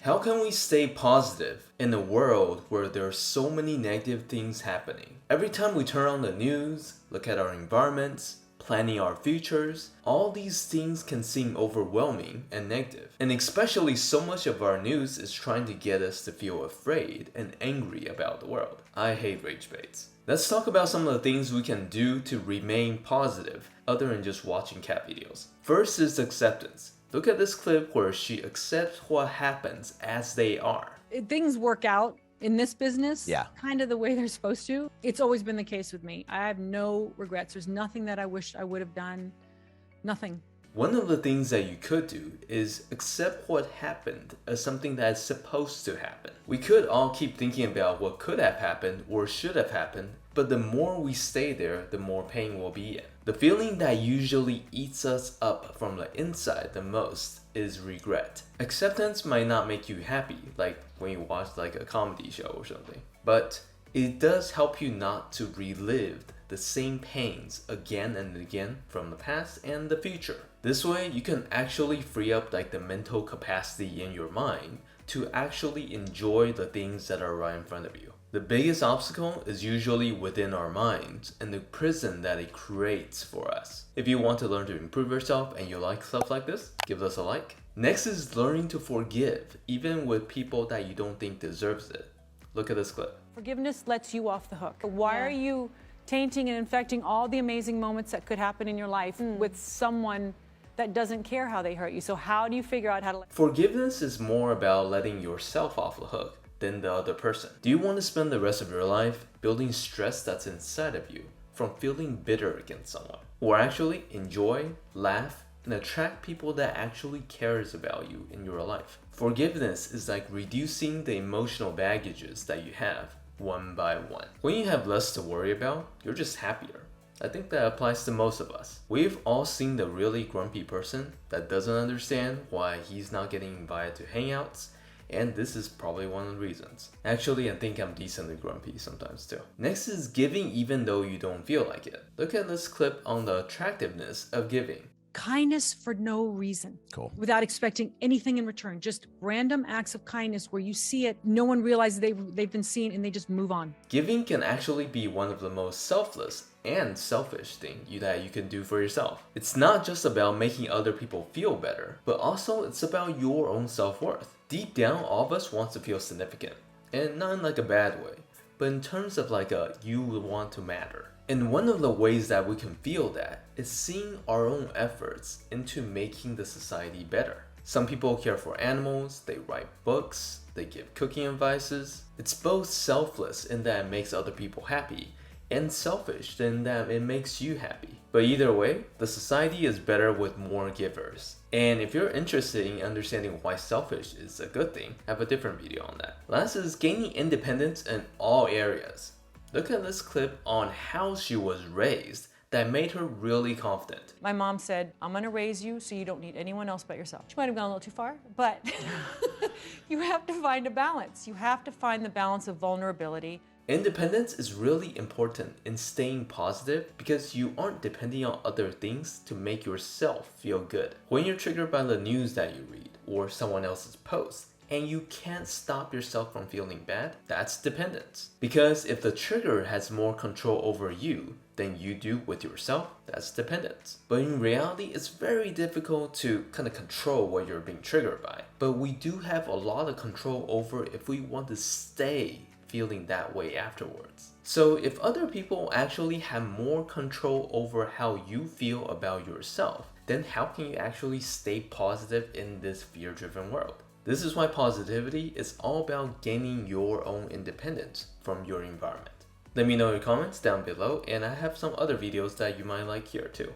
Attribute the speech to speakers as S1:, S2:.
S1: How can we stay positive in a world where there are so many negative things happening? Every time we turn on the news, look at our environments, planning our futures, all these things can seem overwhelming and negative. And especially so much of our news is trying to get us to feel afraid and angry about the world. I hate rage baits. Let's talk about some of the things we can do to remain positive other than just watching cat videos. First is acceptance. Look at this clip where she accepts what happens as they are.
S2: Things work out in this business kind of the way they're supposed to. It's always been the case with me. I have no regrets. There's nothing that I wish I would have done. Nothing.
S1: One of the things that you could do is accept what happened as something that is supposed to happen. We could all keep thinking about what could have happened or should have happened, but the more we stay there, the more pain we'll be in. The feeling that usually eats us up from the inside the most is regret. Acceptance might not make you happy, like when you watch like a comedy show or something, but it does help you not to relive the same pains again and again from the past and the future. This way, you can actually free up like the mental capacity in your mind to actually enjoy the things that are right in front of you. The biggest obstacle is usually within our minds and the prison that it creates for us. If you want to learn to improve yourself and you like stuff like this, give us a like. Next is learning to forgive, even with people that you don't think deserves it. Look at this clip.
S2: Forgiveness lets you off the hook. Why are you tainting and infecting all the amazing moments that could happen in your life with someone that doesn't care how they hurt you? So how do you figure out how to
S1: Forgiveness is more about letting yourself off the hook than the other person. Do you want to spend the rest of your life building stress that's inside of you from feeling bitter against someone? Or actually enjoy, laugh, and attract people that actually cares about you in your life? Forgiveness is like reducing the emotional baggages that you have one by one. When you have less to worry about, you're just happier. I think that applies to most of us. We've all seen the really grumpy person that doesn't understand why he's not getting invited to hangouts, and this is probably one of the reasons. Actually, I think I'm decently grumpy sometimes too. Next is giving even though you don't feel like it. Look at this clip on the attractiveness of giving.
S2: kindness for no reason.
S3: Cool.
S2: Without expecting anything in return. Just random acts of kindness where you see it, no one realizes they've been seen, and they just move on.
S1: Giving can actually be one of the most selfless and selfish thing that you can do for yourself. It's not just about making other people feel better, but also it's about your own self-worth. Deep down, all of us want to feel significant, and not in like a bad way, but in terms of like you want to matter. And one of the ways that we can feel that is seeing our own efforts into making the society better. Some people care for animals, they write books, they give cooking advices. It's both selfless in that it makes other people happy, and selfish in that it makes you happy. But either way, the society is better with more givers. And if you're interested in understanding why selfish is a good thing, I have a different video on that. Last is gaining independence in all areas. Look at this clip on how she was raised that made her really confident.
S2: My mom said, I'm gonna raise you so you don't need anyone else but yourself. She might have gone a little too far, but you have to find a balance. You have to find the balance of vulnerability.
S1: Independence is really important in staying positive because you aren't depending on other things to make yourself feel good. When you're triggered by the news that you read or someone else's post, and you can't stop yourself from feeling bad, that's dependence. Because if the trigger has more control over you than you do with yourself, that's dependence. But in reality, it's very difficult to kind of control what you're being triggered by. But we do have a lot of control over if we want to stay feeling that way afterwards. So if other people actually have more control over how you feel about yourself, then how can you actually stay positive in this fear-driven world? This is why positivity is all about gaining your own independence from your environment. Let me know in your comments down below, and I have some other videos that you might like here too.